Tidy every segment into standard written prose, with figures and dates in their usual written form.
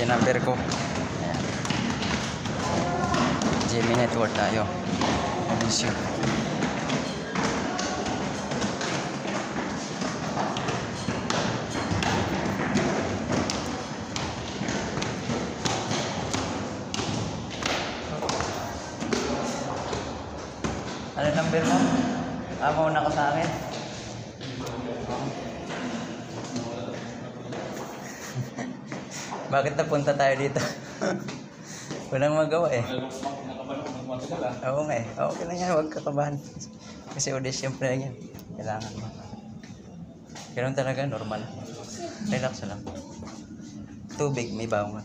Tinumber ko. Ayan. Gemini Network tayo. Mission. Ano number mo? Mauna ka sa akin. Bakit napunta tayo dito? Walang magawa eh. Oo nga eh. Okay lang yan. Huwag kakabahan. Kasi audition pa lang yan. Kailangan mo. Ganun talaga. Normal. Relax lang. Tubig. May baong nga.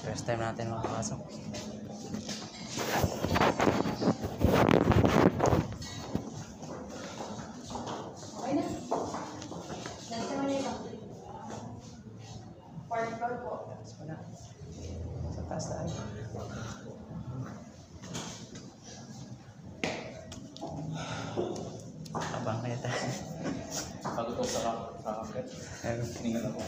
First time natin makapasok. Sa taas tayo. Abang kayo tayo. Pagod ko sa kakit. Tingnan ako.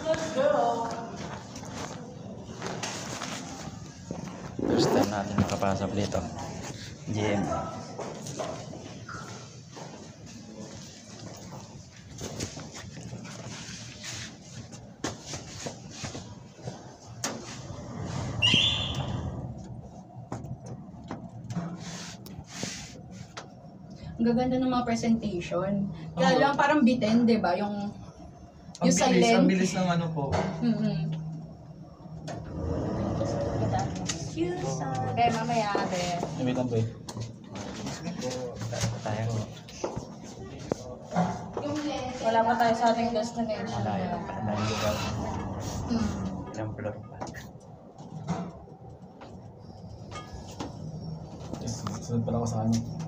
Let's go! First time natin makapasok dito. GM. Ang gaganda ng mga presentation. Kaya lang parang bitin, di ba? Yung silent. Ang bilis ng ano po. Kaya mamaya, ate. Wait lang, boy. Tayo. Wala pa tayo sa ating destination. Malayo lang pala tayong lugar. Ilang floor pa. Sunod pala ako sa kanya.